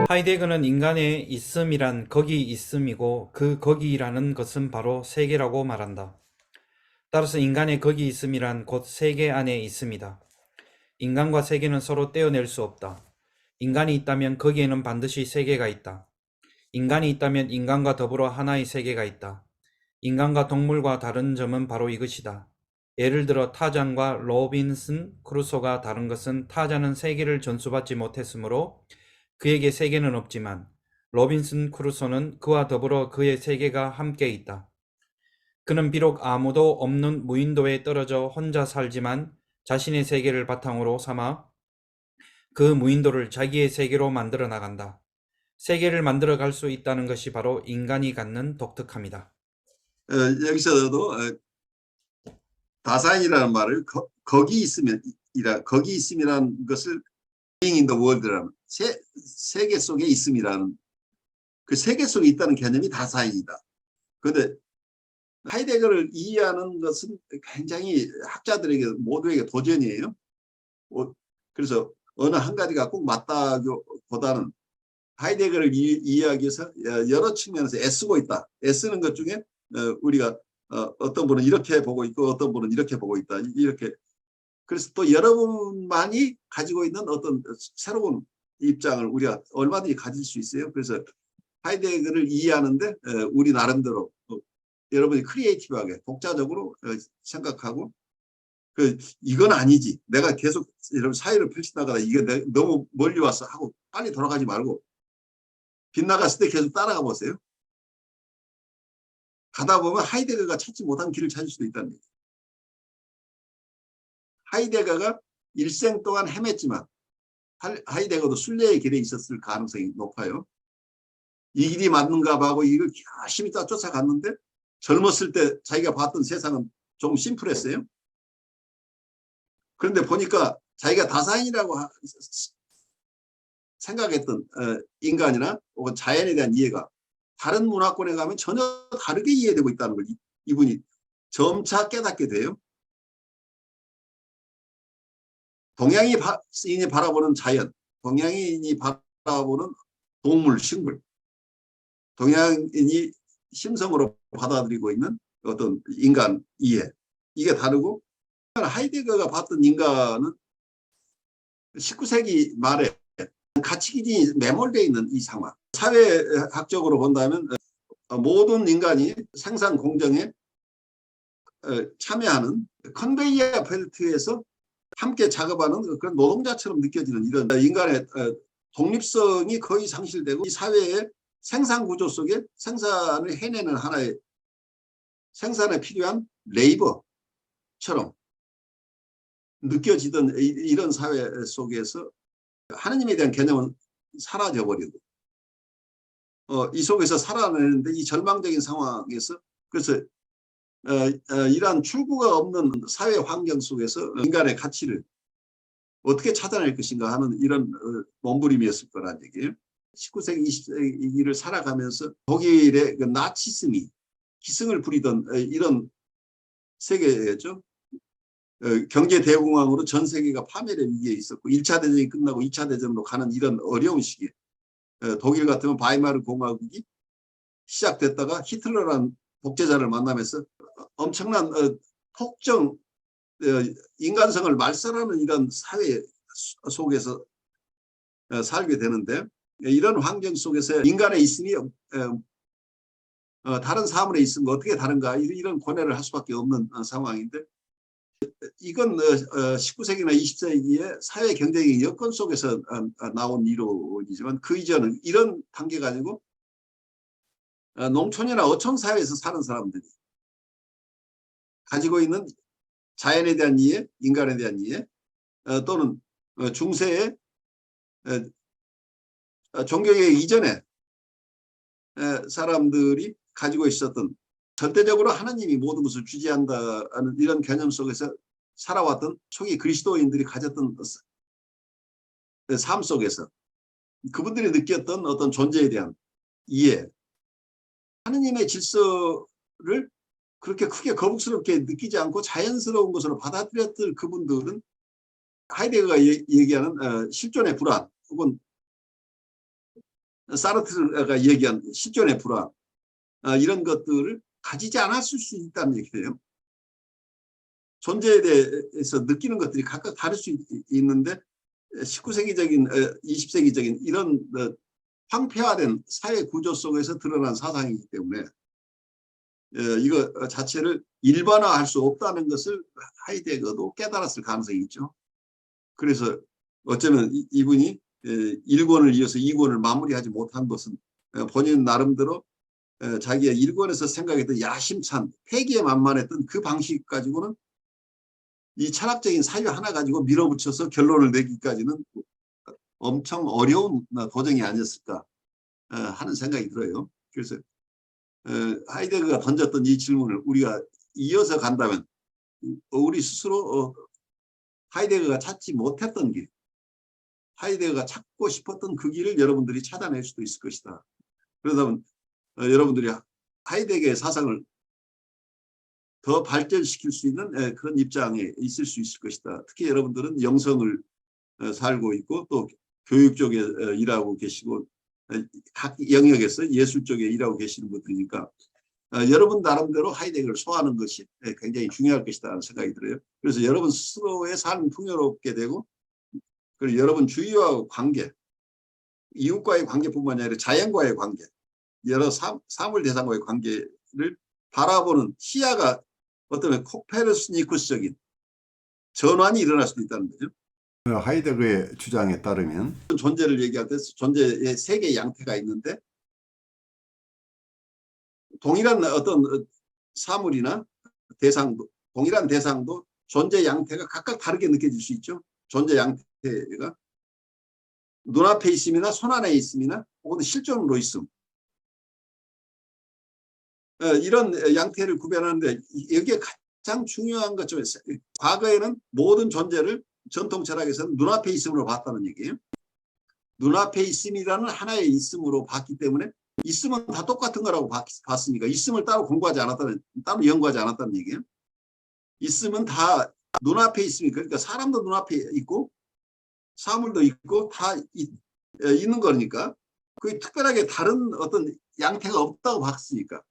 하이데거는 인간의 있음이란 거기 있음이고 그 거기라는 것은 바로 세계라고 말한다. 따라서 인간의 거기 있음이란 곧 세계 안에 있음이다. 인간과 세계는 서로 떼어낼 수 없다. 인간이 있다면 거기에는 반드시 세계가 있다. 인간이 있다면 인간과 더불어 하나의 세계가 있다. 인간과 동물과 다른 점은 바로 이것이다. 예를 들어 타잔과 로빈슨 크루소가 다른 것은 타잔은 세계를 전수받지 못했으므로 그에게 세계는 없지만 로빈슨 크루소는 그와 더불어 그의 세계가 함께 있다. 그는 비록 아무도 없는 무인도에 떨어져 혼자 살지만 자신의 세계를 바탕으로 삼아 그 무인도를 자기의 세계로 만들어 나간다. 세계를 만들어 갈 수 있다는 것이 바로 인간이 갖는 독특함이다. 여기서도 다산이라는 말을 거기 있음이라는 것을 being in the world라는 세계 속에 있음이라는 그 세계 속에 있다는 개념이 다산이다. 그런데 하이데거를 이해하는 것은 굉장히 학자들에게 모두에게 도전이에요. 그래서 어느 한 가지가 꼭 맞다기보다는 하이데거를 이해하기 위해서 여러 측면에서 애쓰고 있다. 애쓰는 것 중에 우리가 어떤 분은 이렇게 보고 있고 어떤 분은 이렇게 보고 있다. 이렇게. 그래서 또 여러분만이 가지고 있는 어떤 새로운 입장을 우리가 얼마든지 가질 수 있어요. 그래서 하이데거를 이해하는데 우리 나름대로 여러분이 크리에이티브하게 독자적으로 생각하고 이건 아니지. 내가 계속 여러분 사회를 펼치다가 이게 너무 멀리 왔어 하고 빨리 돌아가지 말고 빗나갔을 때 계속 따라가 보세요. 가다 보면 하이데거가 찾지 못한 길을 찾을 수도 있다는 얘기예요. 하이데거가 일생 동안 헤맸지만 하이데거도 순례의 길에 있었을 가능성이 높아요. 이 길이 맞는가 하고 이걸 열심히 쫓아갔는데 젊었을 때 자기가 봤던 세상은 조금 심플했어요. 그런데 보니까 자기가 다산이라고 생각했던 인간이나 혹은 자연에 대한 이해가 다른 문화권에 가면 전혀 다르게 이해되고 있다는 걸 이분이 점차 깨닫게 돼요. 동양인이 바라보는 자연, 동양인이 바라보는 동물, 식물, 동양인이 심성으로 받아들이고 있는 어떤 인간 이해, 이게 다르고 하이데거가 봤던 인간은 19세기 말에 가치기준이 매몰되어 있는 이 상황. 사회학적으로 본다면 모든 인간이 생산 공정에 참여하는 컨베이어 벨트에서 함께 작업하는 그런 노동자처럼 느껴지는 이런 인간의 독립성이 거의 상실되고 이 사회의 생산 구조 속에 생산을 해내는 하나의 생산에 필요한 레이버처럼 느껴지던 이런 사회 속에서 하느님에 대한 개념은 사라져버리고 이 속에서 살아내는데 이 절망적인 상황에서 그래서 이러한 출구가 없는 사회 환경 속에서 인간의 가치를 어떻게 찾아낼 것인가 하는 이런 몸부림이었을 거란 얘기예요. 19세기, 20세기를 살아가면서 독일의 그 나치즘이 기승을 부리던 이런 세계죠. 경제 대공황으로 전 세계가 파멸의 위기에 있었고 1차 대전이 끝나고 2차 대전으로 가는 이런 어려운 시기에 독일 같으면 바이마르 공화국이 시작됐다가 히틀러라는 독재자를 만나면서 엄청난 폭정, 인간성을 말살하는 이런 사회 속에서 살게 되는데 이런 환경 속에서 인간의 있음이 다른 사물의 있음과 어떻게 다른가 이런 고뇌를 할 수밖에 없는 상황인데 이건 19세기나 20세기의 사회 경쟁의 여건 속에서 나온 이론이지만 그 이전은 이런 단계 가지고 농촌이나 어촌 사회에서 사는 사람들이 가지고 있는 자연에 대한 이해, 인간에 대한 이해 또는 중세의 종교개혁 이전에 사람들이 가지고 있었던 절대적으로 하나님이 모든 것을 주재한다는 이런 개념 속에서 살아왔던 초기 그리스도인들이 가졌던 삶 속에서 그분들이 느꼈던 어떤 존재에 대한 이해, 하느님의 질서를 그렇게 크게 거북스럽게 느끼지 않고 자연스러운 것으로 받아들였던 그분들은 하이데거가 얘기하는 실존의 불안 혹은 사르트르가 얘기한 실존의 불안, 이런 것들을 가지지 않았을 수 있다는 얘기예요. 존재에 대해서 느끼는 것들이 각각 다를 수 있는데 19세기적인 20세기적인 이런 황폐화된 사회 구조 속에서 드러난 사상이기 때문에 이거 자체를 일반화할 수 없다는 것을 하이데거도 깨달았을 가능성이 있죠. 그래서 어쩌면 이분이 1권을 이어서 2권을 마무리하지 못한 것은 본인 나름대로 자기가 1권에서 생각했던 야심찬 패기에만만했던 그 방식 가지고는 이 철학적인 사유 하나 가지고 밀어붙여서 결론을 내기까지는 엄청 어려운 도전이 아니었을까 하는 생각이 들어요. 그래서 하이데거가 던졌던 이 질문을 우리가 이어서 간다면 우리 스스로 하이데거가 찾지 못했던 길, 하이데거가 찾고 싶었던 그 길을 여러분들이 찾아낼 수도 있을 것이다. 그러다 보면 여러분들이 하이데거의 사상을 더 발전시킬 수 있는 그런 입장에 있을 수 있을 것이다. 특히 여러분들은 영성을 살고 있고 또 교육 쪽에 일하고 계시고 각 영역에서 예술 쪽에 일하고 계시는 분들이니까 여러분 나름대로 하이데거를 소화하는 것이 굉장히 중요할 것이다 하는 생각이 들어요. 그래서 여러분 스스로의 삶이 풍요롭게 되고 그리고 여러분 주위와 관계, 이웃과의 관계뿐만 아니라 자연과의 관계, 여러 사물 대상과의 관계를 바라보는 시야가 어떤 코페르니쿠스적인 전환이 일어날 수도 있다는 거죠. 하이데거의 주장에 따르면 존재를 얘기할 때 존재의 세 개의 양태가 있는데 동일한 어떤 사물이나 대상도 동일한 대상도 존재 양태가 각각 다르게 느껴질 수 있죠. 존재 양태가 눈앞에 있음이나 손안에 있음이나 혹은 실존으로 있음. 이런 양태를 구별하는데 여기에 가장 중요한 것 중에 과거에는 모든 존재를 전통 철학에서는 눈앞에 있음으로 봤다는 얘기예요. 눈앞에 있음이라는 하나의 있음으로 봤기 때문에 있음은 다 똑같은 거라고 봤으니까 있음을 따로 공부하지 않았다는, 따로 연구하지 않았다는 얘기예요. 있음은 다 눈앞에 있으니까, 그러니까 사람도 눈앞에 있고 사물도 있고 다 있는 거니까 그 특별하게 다른 어떤 양태가 없다고 봤으니까.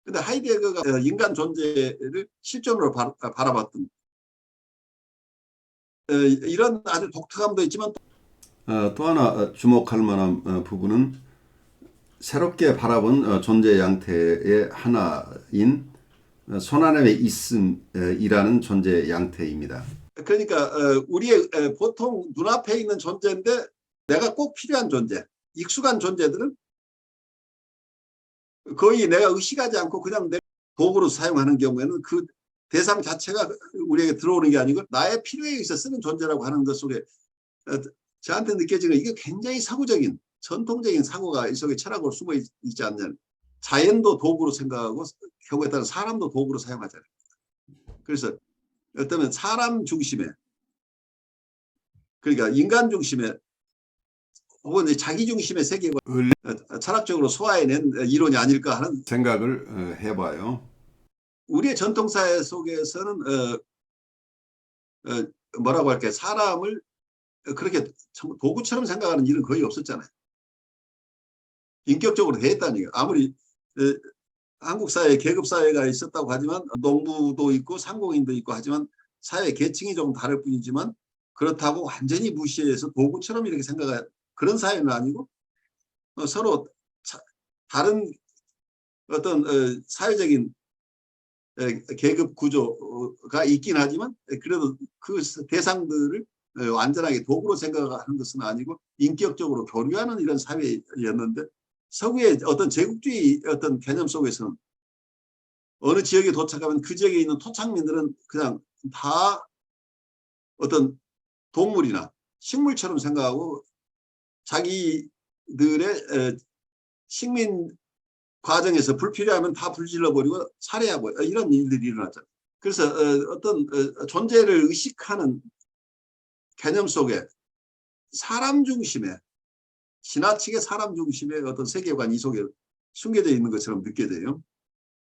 근데 하이데거가 인간 존재를 실존으로 바라봤던 이런 아주 독특함도 있지만 또 하나 주목할 만한 부분은 새롭게 바라본 존재 양태의 하나인 손안에 있음이라는 존재 양태입니다. 그러니까 우리의 보통 눈앞에 있는 존재인데 내가 꼭 필요한 존재, 익숙한 존재들은 거의 내가 의식하지 않고 그냥 내 도구로 사용하는 경우에는 그 대상 자체가 우리에게 들어오는 게 아니고 나의 필요에 의해서 쓰는 존재라고 하는 것 속에 저한테 느껴지는 이게 굉장히 사고적인 전통적인 사고가 이 속에 철학으로 숨어 있지 않냐. 자연도 도구로 생각하고 경우에 따라 사람도 도구로 사용하잖아요. 그래서 어쩌면 사람 중심의 그러니까 인간 중심의 혹은 자기 중심의 세계관 철학적으로 소화해낸 이론이 아닐까 하는 생각을 해봐요. 우리의 전통사회 속에서는 뭐라고 할까요? 사람을 그렇게 도구처럼 생각하는 일은 거의 없었잖아요. 인격적으로 대했다는 얘기예요. 아무리 한국 사회에 계급 사회가 있었다고 하지만 농부도 있고 상공인도 있고 하지만 사회 계층이 좀 다를 뿐이지만 그렇다고 완전히 무시해서 도구처럼 이렇게 생각할 그런 사회는 아니고 서로 다른 어떤 사회적인 계급 구조가 있긴 하지만 그래도 그 대상들을 완전하게 도구로 생각하는 것은 아니고 인격적으로 교류하는 이런 사회였는데 서구의 어떤 제국주의 어떤 개념 속에서는 어느 지역에 도착하면 그 지역에 있는 토착민들은 그냥 다 어떤 동물이나 식물처럼 생각하고 자기들의 식민 과정에서 불필요하면 다 불질러버리고 살해하고 이런 일들이 일어나죠. 그래서 어떤 존재를 의식하는 개념 속에 사람 중심의 지나치게 사람 중심의 어떤 세계관이 이 속에 숨겨져 있는 것처럼 느껴져요.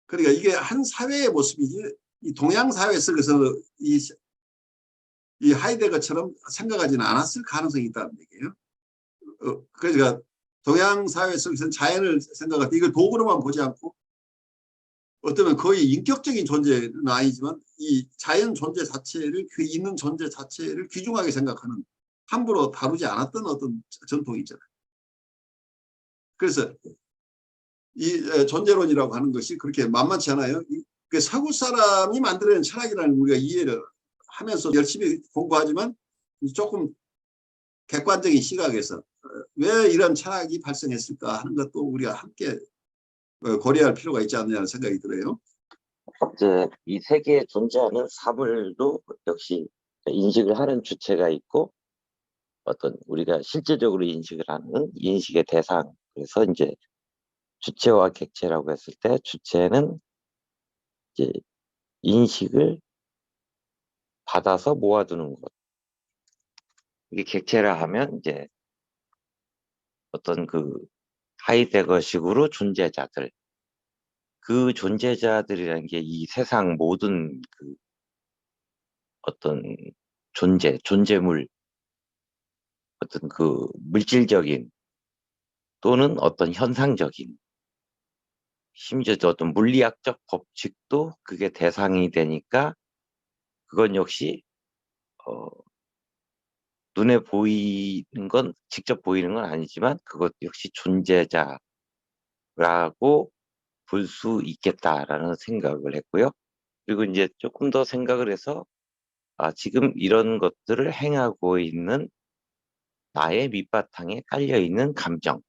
그러니까 이게 한 사회의 모습이지 이 동양 사회 속에서 이 하이데거처럼 생각하지는 않았을 가능성이 있다는 얘기예요. 그러니까 동양 사회 속에서는 자연을 생각할 때 이걸 도구로만 보지 않고 어쩌면 거의 인격적인 존재는 아니지만 이 자연 존재 자체를 그 있는 존재 자체를 귀중하게 생각하는 함부로 다루지 않았던 어떤 전통이 있잖아요. 그래서 이 존재론이라고 하는 것이 그렇게 만만치 않아요. 그 서구 사람이 만들어낸 철학이라는 우리가 이해를 하면서 열심히 공부하지만 조금 객관적인 시각에서 왜 이런 철학이 발생했을까 하는 것도 우리가 함께 고려할 필요가 있지 않느냐는 생각이 들어요. 이제 이 세계에 존재하는 사물도 역시 인식을 하는 주체가 있고 어떤 우리가 실질적으로 인식을 하는 인식의 대상. 그래서 이제 주체와 객체라고 했을 때 주체는 이제 인식을 받아서 모아두는 것. 이게 객체라 하면 이제 어떤 그 하이데거식으로 존재자들. 그 존재자들이라는 게 이 세상 모든 그 어떤 존재물, 어떤 그 물질적인 또는 어떤 현상적인, 심지어 어떤 물리학적 법칙도 그게 대상이 되니까 그건 역시 눈에 보이는 건 직접 보이는 건 아니지만 그것 역시 존재자라고 볼 수 있겠다라는 생각을 했고요. 그리고 이제 조금 더 생각을 해서 지금 이런 것들을 행하고 있는 나의 밑바탕에 깔려 있는 감정.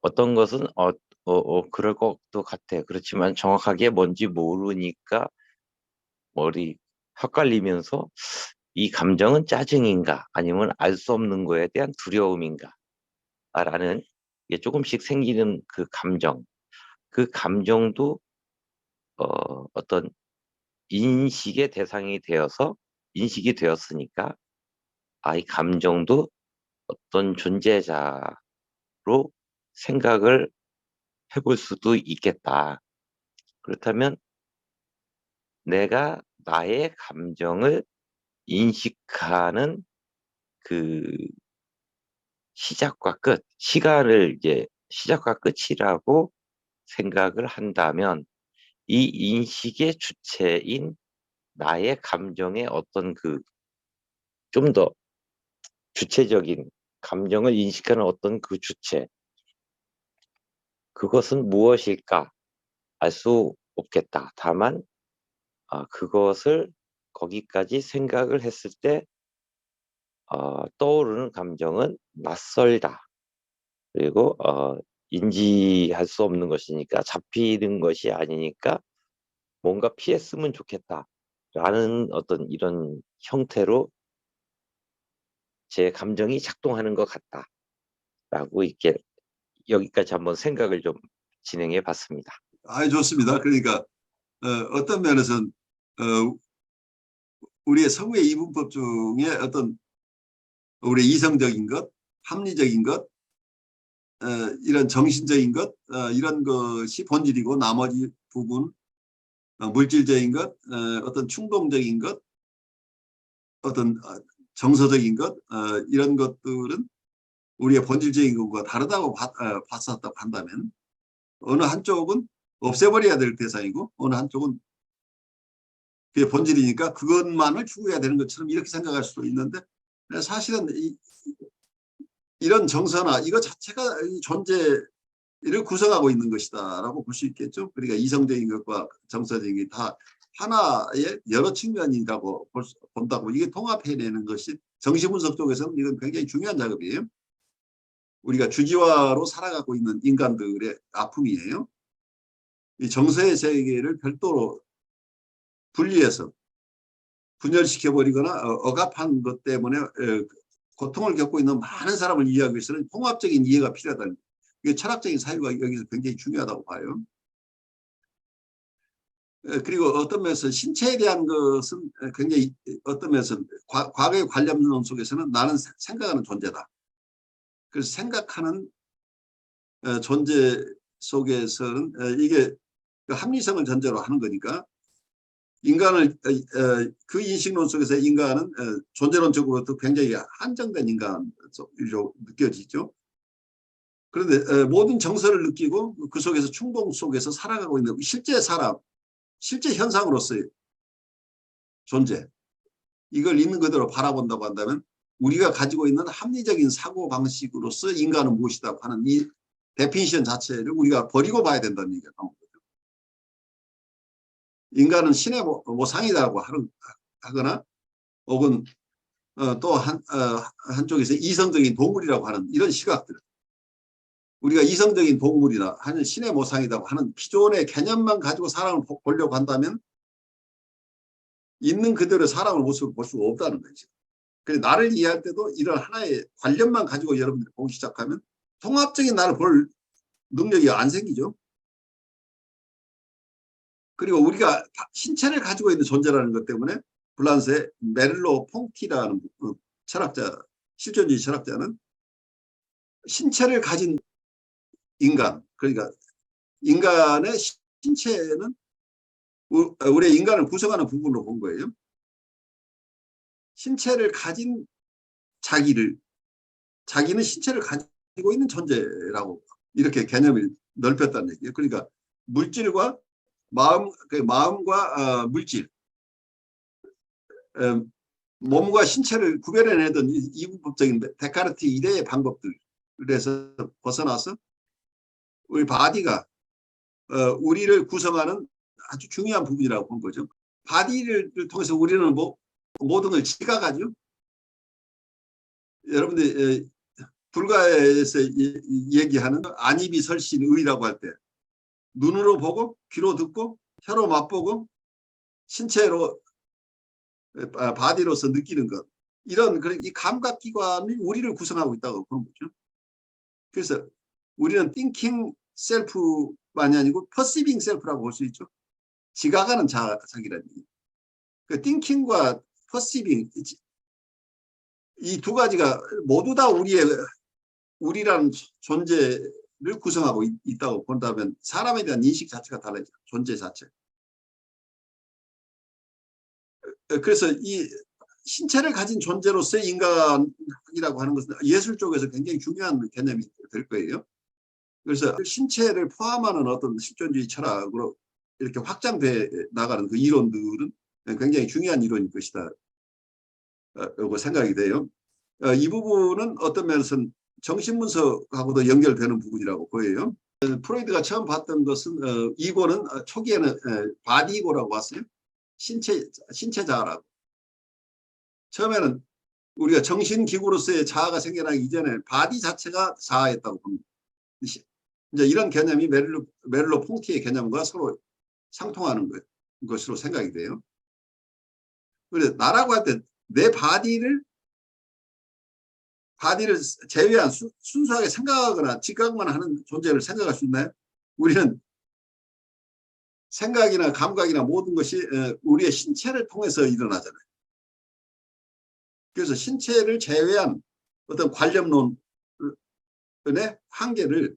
어떤 것은 그럴 것도 같아. 그렇지만 정확하게 뭔지 모르니까 머리 헷갈리면서 이 감정은 짜증인가 아니면 알 수 없는 거에 대한 두려움인가 라는 게 조금씩 생기는 그 감정. 그 감정도 어떤 인식의 대상이 되어서 인식이 되었으니까 이 감정도 어떤 존재자로 생각을 해볼 수도 있겠다. 그렇다면 내가 나의 감정을 인식하는 그 시작과 끝, 시간을 이제 시작과 끝이라고 생각을 한다면 이 인식의 주체인 나의 감정의 어떤 그 좀 더 주체적인 감정을 인식하는 어떤 그 주체, 그것은 무엇일까? 알 수 없겠다. 다만 그것을 거기까지 생각을 했을 때 떠오르는 감정은 낯설다. 그리고 인지할 수 없는 것이니까 잡히는 것이 아니니까 뭔가 피했으면 좋겠다라는 어떤 이런 형태로 제 감정이 작동하는 것 같다라고 이렇게 여기까지 한번 생각을 좀 진행해 봤습니다. 좋습니다. 그러니까 어떤 면에서는 우리의 서구의 이분법 중에 어떤 우리 이성적인 것, 합리적인 것, 이런 정신적인 것, 이런 것이 본질이고 나머지 부분 물질적인 것, 어떤 충동적인 것, 어떤 정서적인 것, 이런 것들은 우리의 본질적인 것과 다르다고 봤었다고 한다면 어느 한쪽은 없애버려야 될 대상이고 어느 한쪽은 그게 본질이니까 그것만을 추구해야 되는 것처럼 이렇게 생각할 수도 있는데 사실은 이런 정서나 이거 자체가 존재를 구성하고 있는 것이다라고 볼 수 있겠죠. 그러니까 이성적인 것과 정서적인 게 다 하나의 여러 측면이라고 본다고 이게 통합해내는 것이 정신분석 쪽에서는 이건 굉장히 중요한 작업이에요. 우리가 주지화로 살아가고 있는 인간들의 아픔이에요. 이 정서의 세계를 별도로 분리해서 분열시켜버리거나 억압한 것 때문에 고통을 겪고 있는 많은 사람을 이해하기 위해서는 통합적인 이해가 필요하다. 이게 철학적인 사유가 여기서 굉장히 중요하다고 봐요. 그리고 어떤 면에서 신체에 대한 것은 굉장히 어떤 면에서 과거의 관념론 속에서는 나는 생각하는 존재다. 그래서 생각하는 존재 속에서는 이게 합리성을 전제로 하는 거니까 인간을 그 인식론 속에서 인간은 존재론적으로도 굉장히 한정된 인간으로 느껴지죠. 그런데 모든 정서를 느끼고 그 속에서 충동 속에서 살아가고 있는 실제 사람, 실제 현상으로서의 존재, 이걸 있는 그대로 바라본다고 한다면 우리가 가지고 있는 합리적인 사고방식으로서 인간은 무엇이다 하는 이 데피니션 자체를 우리가 버리고 봐야 된다는 얘기가 나오는 거죠. 인간은 신의 모상이라고 하거나 혹은 또 한쪽에서 이성적인 동물이라고 하는 이런 시각들, 우리가 이성적인 동물이라 하는 신의 모상이라고 하는 기존의 개념만 가지고 사람을 보려고 한다면 있는 그대로 사람의 모습을 볼 수가 없다는 거죠. 그래서 나를 이해할 때도 이런 하나의 관념만 가지고 여러분들이 보기 시작하면 통합적인 나를 볼 능력이 안 생기죠. 그리고 우리가 신체를 가지고 있는 존재라는 것 때문에 프랑스의 메를로 퐁티라는 철학자, 실존주의 철학자는 신체를 가진 인간, 그러니까 인간의 신체는 우리의 인간을 구성하는 부분으로 본 거예요. 신체를 가진 자기는 신체를 가지고 있는 존재라고 이렇게 개념을 넓혔다는 얘기예요. 그러니까 물질과 마음과 물질, 몸과 신체를 구별해내던 이분법적인 데카르트 이대의 방법들에서 벗어나서 우리 바디가 우리를 구성하는 아주 중요한 부분이라고 본 거죠. 바디를 통해서 우리는 모든 걸 지각하죠. 여러분들 불가에서 얘기하는 안입이 설신의라고 할 때 눈으로 보고 귀로 듣고 혀로 맛보고 신체로 바디로서 느끼는 것, 이런 이 감각기관이 우리를 구성하고 있다고 보는 거죠. 그래서 우리는 thinking self만이 아니고 perceiving self라고 볼 수 있죠. 지각하는 자기라는 얘기. 그 thinking과 perceiving, 이 두 가지가 모두 다 우리라는 존재를 구성하고 있다고 본다면 사람에 대한 인식 자체가 달라지죠. 존재 자체. 그래서 이 신체를 가진 존재로서의 인간이라고 하는 것은 예술 쪽에서 굉장히 중요한 개념이 될 거예요. 그래서 신체를 포함하는 어떤 실존주의 철학으로 이렇게 확장돼 나가는 그 이론들은 굉장히 중요한 이론일 것이다 라고 생각이 돼요. 이 부분은 어떤 면에서는 정신분석하고도 연결되는 부분이라고 보여요. 프로이드가 처음 봤던 것은 이고는 초기에는 바디이고라고 봤어요. 신체 자아라고. 처음에는 우리가 정신기구로서의 자아가 생겨나기 이전에 바디 자체가 자아였다고 봅니다. 이제 이런 개념이 메를로 퐁티의 개념과 서로 상통하는 것으로 생각이 돼요. 그래서 나라고 할 때 내 바디를 제외한 순수하게 생각하거나 직각만 하는 존재를 생각할 수 있나요? 우리는 생각이나 감각이나 모든 것이 우리의 신체를 통해서 일어나잖아요. 그래서 신체를 제외한 어떤 관념론의 한계를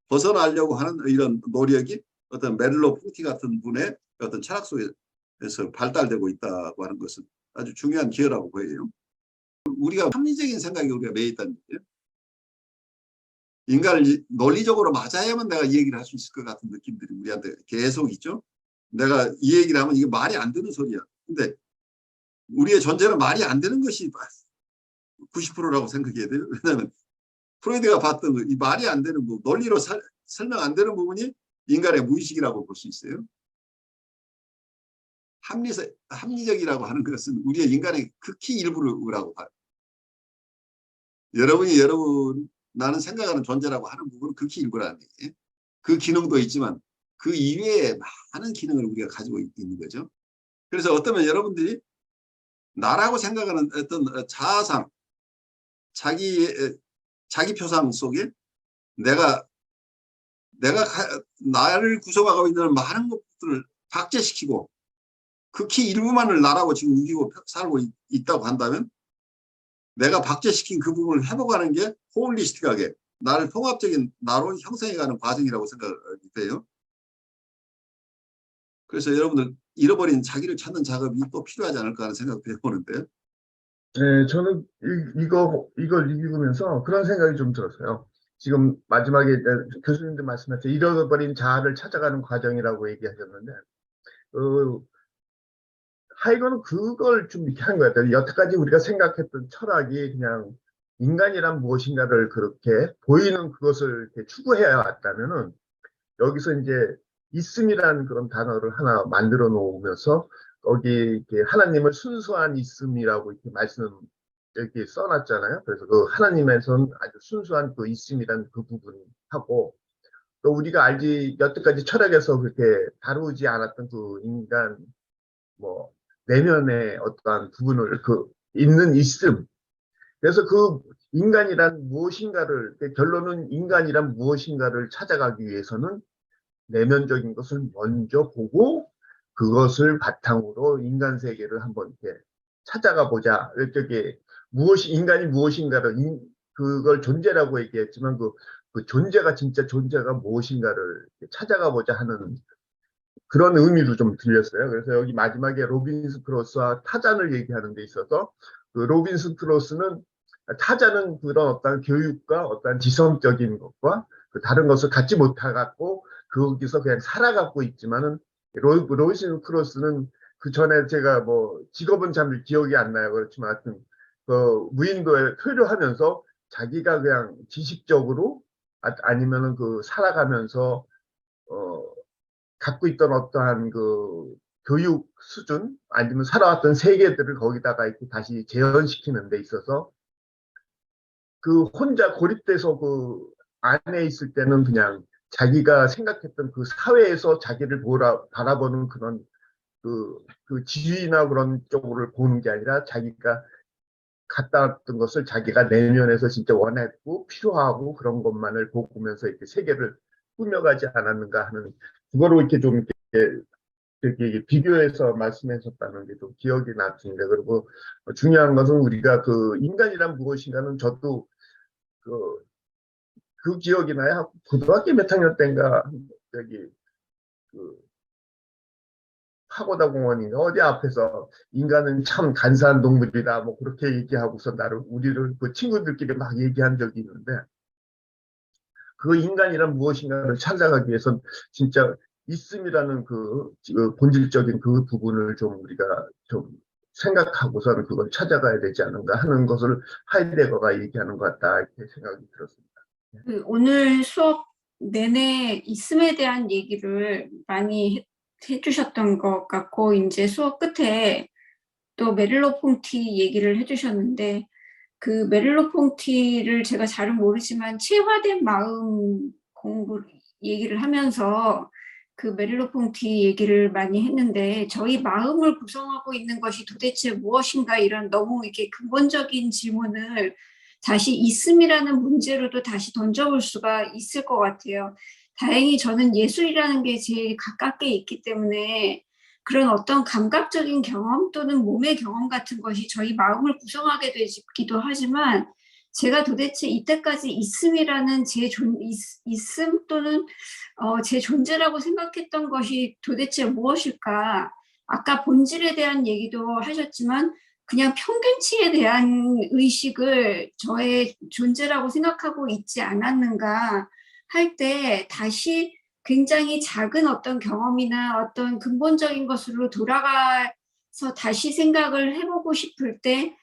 벗어나려고 하는 이런 노력이 어떤 메를로 퐁티 같은 분의 어떤 철학 속에서 발달되고 있다고 하는 것은 아주 중요한 기여라고 보여요. 우리가 합리적인 생각이 우리가 매여 있다는 얘기예요. 인간을 논리적으로 맞아야만 내가 이 얘기를 할 수 있을 것 같은 느낌들이 우리한테 계속 있죠. 내가 이 얘기를 하면 이게 말이 안 되는 소리야. 근데 우리의 존재는 말이 안 되는 것이 90%라고 생각해야 돼요. 왜냐하면 프로이드가 봤던 이 말이 안 되는 부분, 논리로 설명 안 되는 부분이 인간의 무의식이라고 볼 수 있어요. 합리적이라고 하는 것은 우리의 인간의 극히 일부라고 봐요. 나는 생각하는 존재라고 하는 부분은 극히 일부라는 얘기예요. 그 기능도 있지만 그 이외에 많은 기능을 우리가 가지고 있는 거죠. 그래서 어쩌면 여러분들이 나라고 생각하는 어떤 자아상, 자기 표상 속에 나를 구성하고 있는 많은 것들을 박제시키고 극히 일부만을 나라고 지금 우기고 살고 있다고 한다면 내가 박제시킨 그 부분을 회복하는 게 홀리스틱하게 나를 통합적인 나로 형성해가는 과정이라고 생각이 돼요. 그래서 여러분들 잃어버린 자기를 찾는 작업이 또 필요하지 않을까 하는 생각도 해보는데. 네, 저는 이걸 읽으면서 그런 생각이 좀 들었어요. 지금 마지막에 교수님도 말씀하셨죠. 잃어버린 자아를 찾아가는 과정이라고 얘기하셨는데, 하여간 그걸 좀 이렇게 한 것 같아요. 여태까지 우리가 생각했던 철학이 그냥 인간이란 무엇인가를 그렇게 보이는 그것을 이렇게 추구해야 왔다면은, 여기서 이제 있음이라는 그런 단어를 하나 만들어 놓으면서 거기 이렇게 하나님을 순수한 있음이라고 이렇게 이렇게 써놨잖아요. 그래서 그 하나님에서는 아주 순수한 그 있음이라는 그 부분하고, 또 우리가 여태까지 철학에서 그렇게 다루지 않았던 그 인간 뭐 내면의 어떠한 부분을 있는 있음. 그래서 그 인간이란 무엇인가를, 결론은 인간이란 무엇인가를 찾아가기 위해서는 내면적인 것을 먼저 보고 그것을 바탕으로 인간 세계를 한번 이렇게 찾아가 보자. 인간이 무엇인가를, 그걸 존재라고 얘기했지만 그 존재가 진짜 존재가 무엇인가를 찾아가 보자 하는 그런 의미도 좀 들렸어요. 그래서 여기 마지막에 로빈스 크로스와 타잔을 얘기하는 데 있어서 그 로빈스 크로스는 타잔은 그런 어떤 교육과 어떤 지성적인 것과 그 다른 것을 갖지 못해갖고 거기서 그냥 살아가고 있지만은 로빈스 크로스는 그 전에 제가 뭐 직업은 잘 기억이 안 나요. 그렇지만 하여튼 그 무인도에 표류하면서 자기가 그냥 지식적으로 아니면은 그 살아가면서 갖고 있던 어떠한 그 교육 수준 아니면 살아왔던 세계들을 거기다가 이렇게 다시 재현시키는 데 있어서 그 혼자 고립돼서 그 안에 있을 때는 그냥 자기가 생각했던 그 사회에서 자기를 바라보는 그런 그 지위나 그런 쪽으로 보는 게 아니라 자기가 갔다 왔던 것을 자기가 내면에서 진짜 원했고 필요하고 그런 것만을 보면서 이렇게 세계를 꾸며가지 않았는가 하는 그거로 이렇게 좀 이렇게 비교해서 말씀하셨다는 게 좀 기억이 났습니다. 그리고 중요한 것은 우리가 그 인간이란 무엇인가는 저도 그 기억이 나요. 고등학교 몇 학년 때인가 여기 그 파고다 공원인가 어디 앞에서 인간은 참 간사한 동물이다 뭐 그렇게 얘기하고서 우리를 그 친구들끼리 막 얘기한 적이 있는데 그 인간이란 무엇인가를 찾아가기 위해선 진짜 있음이라는 그 본질적인 그 부분을 좀 우리가 좀 생각하고서는 그걸 찾아가야 되지 않은가 하는 것을 하이데거가 얘기하는 것 같다 이렇게 생각이 들었습니다. 오늘 수업 내내 있음에 대한 얘기를 많이 해주셨던 것 같고 이제 수업 끝에 또 메를로 퐁티 얘기를 해주셨는데 그 메를로 퐁티를 제가 잘은 모르지만 체화된 마음 공부 얘기를 하면서 그 메를로 퐁티 얘기를 많이 했는데 저희 마음을 구성하고 있는 것이 도대체 무엇인가 이런 너무 이렇게 근본적인 질문을 다시 있음이라는 문제로도 다시 던져볼 수가 있을 것 같아요. 다행히 저는 예술이라는 게 제일 가깝게 있기 때문에 그런 어떤 감각적인 경험 또는 몸의 경험 같은 것이 저희 마음을 구성하게 되기도 하지만 제가 도대체 이때까지 있음이라는 있음 또는 제 존재라고 생각했던 것이 도대체 무엇일까? 아까 본질에 대한 얘기도 하셨지만 그냥 평균치에 대한 의식을 저의 존재라고 생각하고 있지 않았는가 할 때 다시 굉장히 작은 어떤 경험이나 어떤 근본적인 것으로 돌아가서 다시 생각을 해보고 싶을 때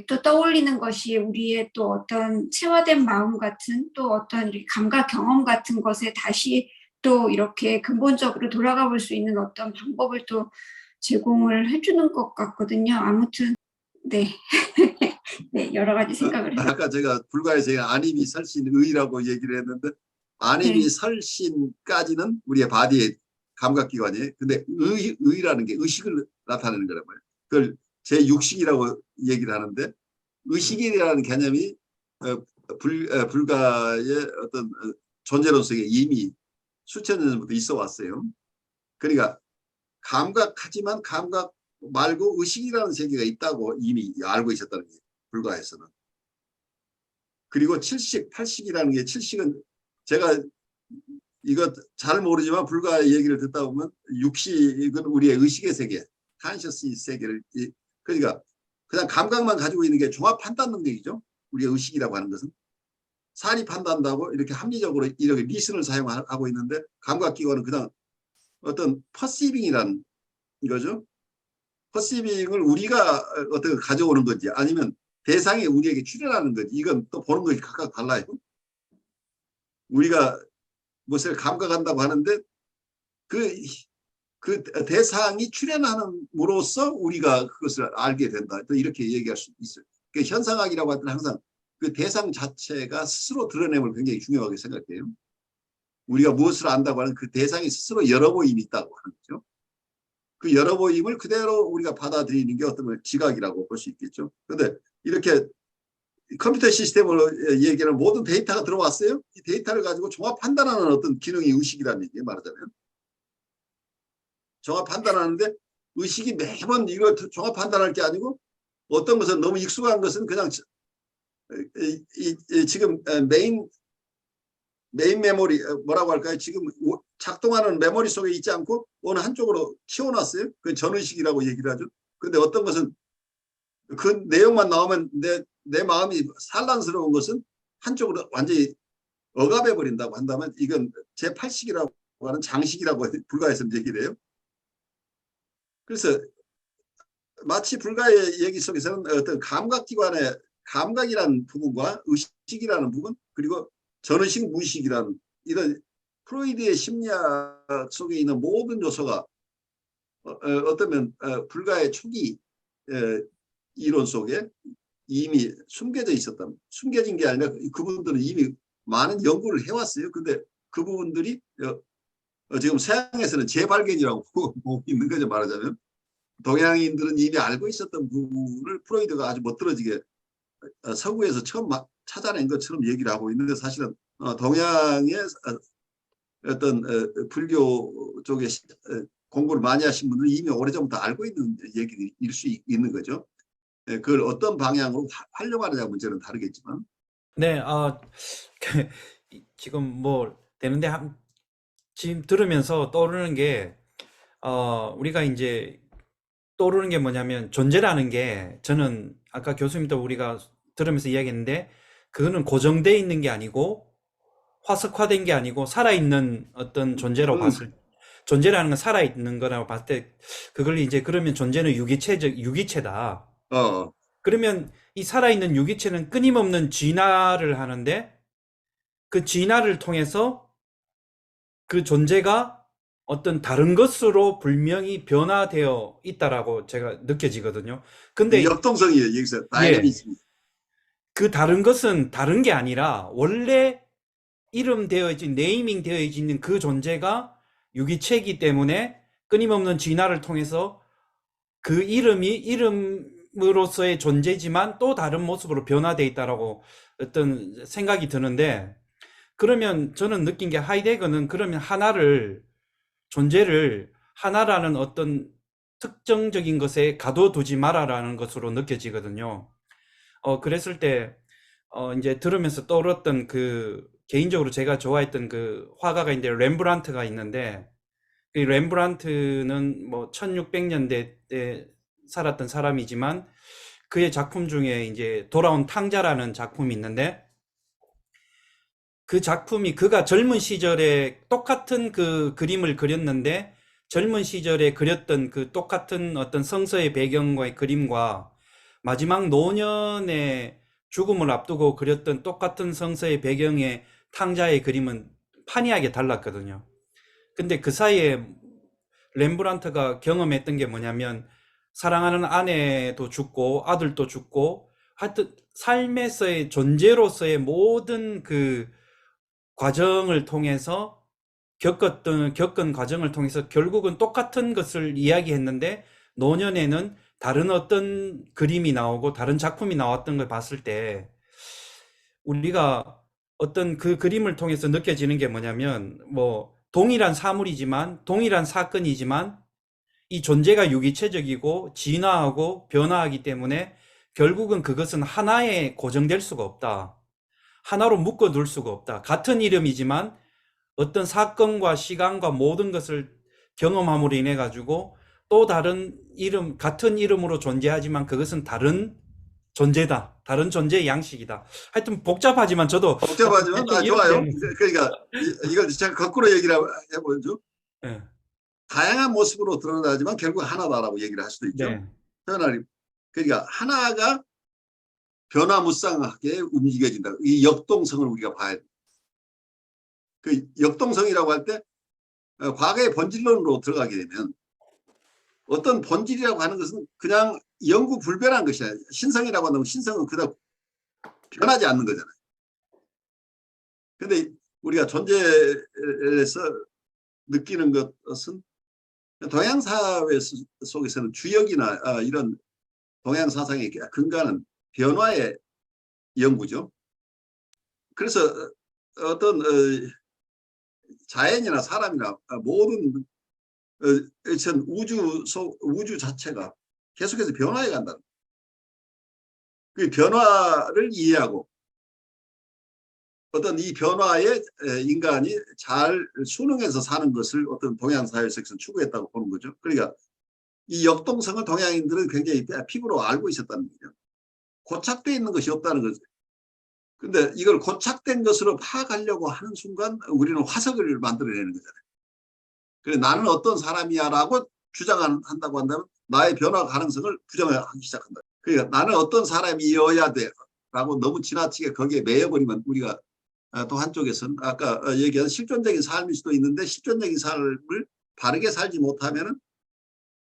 또 떠올리는 것이 우리의 또 어떤 체화된 마음 같은 또 어떤 감각 경험 같은 것에 다시 또 이렇게 근본적으로 돌아가 볼 수 있는 어떤 방법을 또 제공을 해주는 것 같거든요. 아무튼 네, 네 여러 가지 생각을 해요. 아까 제가 불가에서 안임이 설신의라고 얘기를 했는데 안임이 네. 설신까지는 우리의 바디의 감각기관이에요. 근데 의라는 게 의식을 나타내는 거란 말이에요. 그걸 제6식이라고 얘기를 하는데 의식이라는 개념이 불가의 어떤 존재로서 이미 수천 년 전부터 있어 왔어요. 그러니까 감각하지만 감각 말고 의식이라는 세계가 있다고 이미 알고 있었다는 거예요. 불가에서는. 그리고 7식, 8식이라는 게 7식은 제가 이거 잘 모르지만 불가 얘기를 듣다 보면 6식은 우리의 의식의 세계, 컨셔스 세계를 그러니까 그냥 감각만 가지고 있는 게 종합 판단 능력이죠. 우리의 의식이라고 하는 것은. 산입한다고 이렇게 합리적으로 이렇게 리슨을 사용하고 있는데 감각기관은 그냥 어떤 퍼시빙이라는 거죠. 퍼시빙을 우리가 어떻게 가져오는 건지 아니면 대상이 우리에게 출현하는 건지 이건 또 보는 것이 각각 달라요. 우리가 무엇을 감각한다고 하는데 그 대상이 출현함으로써 우리가 그것을 알게 된다. 또 이렇게 얘기할 수 있어요. 그 현상학이라고 할 때는 항상 그 대상 자체가 스스로 드러냄을 굉장히 중요하게 생각해요. 우리가 무엇을 안다고 하는 그 대상이 스스로 여러 보임이 있다고 하는 거죠. 그 여러 보임을 그대로 우리가 받아들이는 게 어떤 지각이라고 볼 수 있겠죠. 그런데 이렇게 컴퓨터 시스템으로 얘기하는 모든 데이터가 들어왔어요. 이 데이터를 가지고 종합 판단하는 어떤 기능이 의식이라는 얘기예요. 말하자면. 종합 판단하는데 의식이 매번 이걸 종합 판단할 게 아니고 어떤 것은 너무 익숙한 것은 그냥 지금 메인 메모리 뭐라고 할까요? 지금 작동하는 메모리 속에 있지 않고 어느 한쪽으로 튀어놨어요. 그건 전의식이라고 얘기를 하죠. 근데 어떤 것은 그 내용만 나오면 내 마음이 산란스러운 것은 한쪽으로 완전히 억압해 버린다고 한다면 이건 제8식이라고 하는 장식이라고 불가에서 얘기를 해요. 그래서 마치 불가의 얘기 속에서는 어떤 감각기관의 감각이라는 부분과 의식이라는 부분 그리고 전의식 무의식이라는 이런 프로이드의 심리학 속에 있는 모든 요소가 어쩌면 불가의 초기 이론 속에 이미 숨겨져 있었던 숨겨진 게 아니라 그분들은 이미 많은 연구를 해왔어요. 근데 그 부분들이 지금 서양에서는 재발견이라고 보고 있는 거죠. 말하자면 동양인들은 이미 알고 있었던 부분을 프로이드가 아주 멋들어지게 서구에서 처음 찾아낸 것처럼 얘기를 하고 있는데 사실은 동양의 어떤 불교 쪽에 공부를 많이 하신 분들은 이미 오래전부터 알고 있는 얘기일 수 있는 거죠. 그걸 어떤 방향으로 활용하느냐 문제는 다르겠지만. 네, 지금 뭐 되는데 지금 들으면서 떠오르는 게 우리가 이제 떠오르는 게 뭐냐면 존재라는 게 저는 아까 교수님도 우리가 들으면서 이야기했는데 그거는 고정되어 있는 게 아니고 화석화된 게 아니고 살아있는 어떤 존재로 존재라는 건 살아있는 거라고 봤을 때 그걸 이제 그러면 존재는 유기체다. 그러면 이 살아있는 유기체는 끊임없는 진화를 하는데 그 진화를 통해서 그 존재가 어떤 다른 것으로 분명히 변화되어 있다라고 제가 느껴지거든요. 근데 역동성이에요. 여기서 다이내미즘이. 그 다른 것은 다른 게 아니라 원래 이름 되어진 네이밍 되어있는 그 존재가 유기체이기 때문에 끊임없는 진화를 통해서 그 이름이 이름으로서의 존재지만 또 다른 모습으로 변화되어 있다라고 어떤 생각이 드는데 그러면 저는 느낀 게 하이데거는 그러면 존재를 하나라는 어떤 특정적인 것에 가둬두지 마라라는 것으로 느껴지거든요. 그랬을 때 이제 들으면서 떠올랐던 개인적으로 제가 좋아했던 그 화가가 있는데 렘브란트가 있는데 그 렘브란트는 뭐 1600년대 때 살았던 사람이지만 그의 작품 중에 이제 돌아온 탕자라는 작품이 있는데 그 작품이 그가 젊은 시절에 똑같은 그 그림을 그렸는데 젊은 시절에 그렸던 그 똑같은 어떤 성서의 배경과의 그림과 마지막 노년의 죽음을 앞두고 그렸던 똑같은 성서의 배경의 탕자의 그림은 판이하게 달랐거든요. 근데 그 사이에 렘브란트가 경험했던 게 뭐냐면 사랑하는 아내도 죽고 아들도 죽고 하여튼 삶에서의 존재로서의 모든 그 과정을 통해서 겪은 과정을 통해서 결국은 똑같은 것을 이야기했는데 노년에는 다른 어떤 그림이 나오고 다른 작품이 나왔던 걸 봤을 때 우리가 어떤 그 그림을 통해서 느껴지는 게 뭐냐면 뭐 동일한 사물이지만 동일한 사건이지만 이 존재가 유기체적이고 진화하고 변화하기 때문에 결국은 그것은 하나에 고정될 수가 없다. 하나로 묶어둘 수가 없다. 같은 이름이지만 어떤 사건과 시간과 모든 것을 경험함으로 인해 가지고 또 다른 이름, 같은 이름으로 존재하지만 그것은 다른 존재다. 다른 존재의 양식이다. 하여튼 복잡하지만 저도 복잡하지만 대충 좋아요. 이렇게 그러니까 이걸 제가 거꾸로 얘기를 해보죠. 예. 다양한 모습으로 드러나지만 결국 하나다라고 얘기를 할 수도 있죠. 네. 그러니까 하나가 변화무쌍하게 움직여진다. 이 역동성을 우리가 봐야 돼. 그 역동성이라고 할 때 과거의 본질론으로 들어가게 되면 어떤 본질이라고 하는 것은 그냥 영구 불변한 것이야. 신성이라고 한다면 신성은 그다음 변하지 않는 거잖아요. 근데 우리가 존재에서 느끼는 것은 동양 사회 속에서는 주역이나 이런 동양 사상의 근간은 변화의 연구죠. 그래서 어떤 자연이나 사람이나 모든 우주 자체가 계속해서 변화해 간다. 그 변화를 이해하고 어떤 이 변화에 인간이 잘 순응해서 사는 것을 어떤 동양 사회에서 추구했다고 보는 거죠. 그러니까 이 역동성을 동양인들은 굉장히 피부로 알고 있었다는 거죠. 고착되어 있는 것이 없다는 거죠. 근데 이걸 고착된 것으로 파악하려고 하는 순간 우리는 화석을 만들어내는 거잖아요. 그래 나는 어떤 사람이야라고 주장한다고 한다면 나의 변화 가능성을 부정하기 시작한다. 그러니까 나는 어떤 사람이어야 돼라고 너무 지나치게 거기에 매여버리면 우리가 또 한쪽에서는 아까 얘기한 실존적인 삶일 수도 있는데 실존적인 삶을 바르게 살지 못하면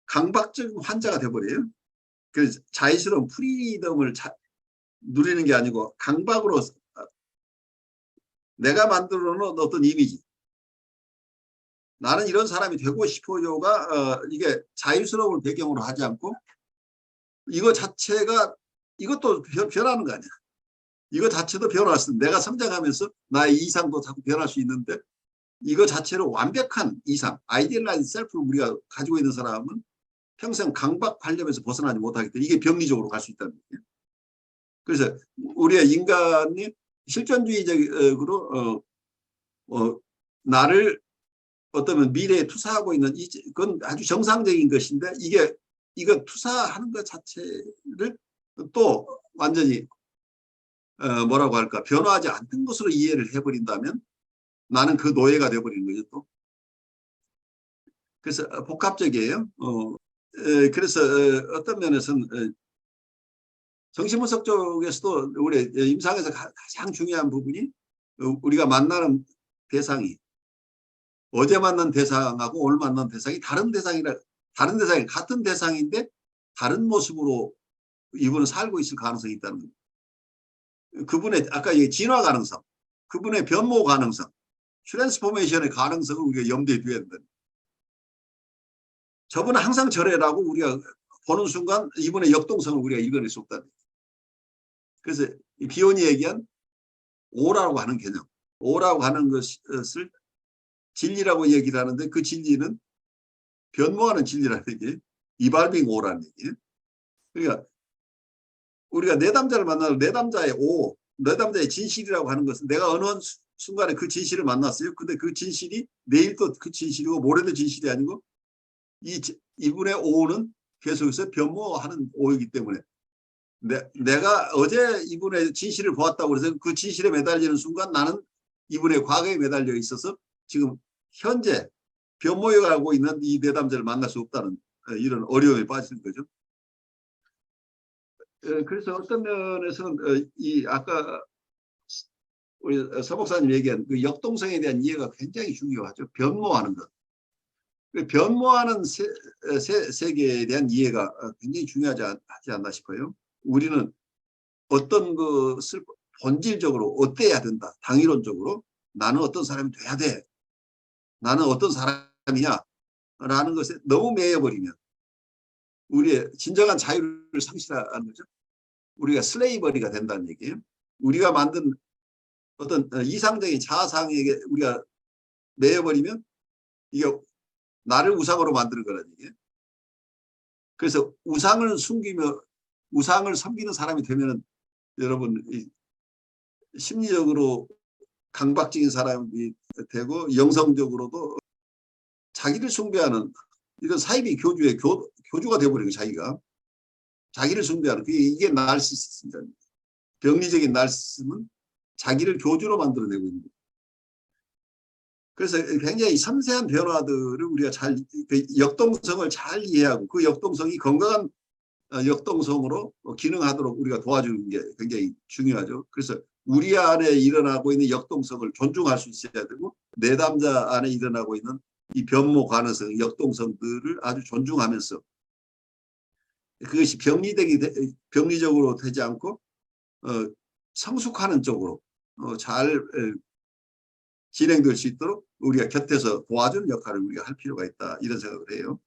강박적 환자가 돼버려요. 그래서 자유스러운 프리덤을 누리는 게 아니고 강박으로 내가 만들어 놓은 어떤 이미지 나는 이런 사람이 되고 싶어요가 이게 자유스러움을 배경으로 하지 않고 이거 자체가 이것도 변하는 거 아니야. 이거 자체도 변할 수 있는 내가 성장하면서 나의 이상도 자꾸 변할 수 있는데 이거 자체로 완벽한 이상 아이디얼라이즈 셀프를 우리가 가지고 있는 사람은 평생 강박 관념에서 벗어나지 못하기 때문에 이게 병리적으로 갈 수 있다는 거예요. 그래서 우리의 인간이 실존주의적으로 나를 어쩌면 미래에 투사하고 있는 그건 아주 정상적인 것인데 이거 투사하는 것 자체를 또 완전히 뭐라고 할까 변화하지 않는 것으로 이해를 해버린다면 나는 그 노예가 돼버리는 거죠 또. 그래서 복합적이에요. 그래서 어떤 면에서는 정신분석 쪽에서도 우리 임상에서 가장 중요한 부분이 우리가 만나는 대상이 어제 만난 대상하고 오늘 만난 대상이 다른 대상이 같은 대상인데 다른 모습으로 이분은 살고 있을 가능성이 있다는 겁니다. 그분의 아까 얘기 진화 가능성, 그분의 변모 가능성, 트랜스포메이션의 가능성을 우리가 염두에 둬야 된다. 저분은 항상 저래라고 우리가 보는 순간 이분의 역동성을 우리가 읽어낼 수 없다. 그래서 비온이 얘기한 오라고 하는 개념, 오라고 하는 것을 진리라고 얘기를 하는데 그 진리는 변모하는 진리라는 얘기예요. 이발빙 오라는 얘기예요. 그러니까 우리가 내담자를 만나도 내담자의 오, 내담자의 진실이라고 하는 것은 내가 어느 순간에 그 진실을 만났어요. 근데 그 진실이 내일도 그 진실이고 모레도 진실이 아니고 이분의 오는 계속해서 변모하는 오이기 때문에 내가 어제 이분의 진실을 보았다고 해서 그 진실에 매달리는 순간 나는 이분의 과거에 매달려 있어서 지금 현재 변모해가고 있는 이 내담자를 만날 수 없다는 이런 어려움에 빠지는 거죠. 그래서 어떤 면에서는 아까 우리 서 목사님 얘기한 그 역동성에 대한 이해가 굉장히 중요하죠. 변모하는 것. 변모하는 세계에 대한 이해가 굉장히 중요하지 않나 싶어요. 우리는 어떤 것을 본질적으로 어때야 된다. 당위론적으로 나는 어떤 사람이 돼야 돼. 나는 어떤 사람이야. 라는 것에 너무 매여버리면 우리의 진정한 자유를 상실하는 거죠. 우리가 슬레이버리가 된다는 얘기예요. 우리가 만든 어떤 이상적인 자아상에게 우리가 매여버리면 이게 나를 우상으로 만드는 거라는 얘기예요. 그래서 우상을 숨기며 우상을 섬기는 사람이 되면 여러분 심리적으로 강박적인 사람이 되고 영성적으로도 자기를 숭배하는 이런 사이비 교주의 교주가 되어버리고 자기를 숭배하는 이게 나르시시즘입니다. 병리적인 말씀은 자기를 교주로 만들어내고 있는 거예요. 그래서 굉장히 섬세한 변화들을 우리가 그 역동성을 잘 이해하고 그 역동성이 건강한 역동성으로 기능하도록 우리가 도와주는 게 굉장히 중요하죠. 그래서 우리 안에 일어나고 있는 역동성을 존중할 수 있어야 되고 내담자 안에 일어나고 있는 이 변모 가능성, 역동성들을 아주 존중하면서 그것이 병리적으로 되지 않고 성숙하는 쪽으로 잘 진행될 수 있도록 우리가 곁에서 도와주는 역할을 우리가 할 필요가 있다 이런 생각을 해요.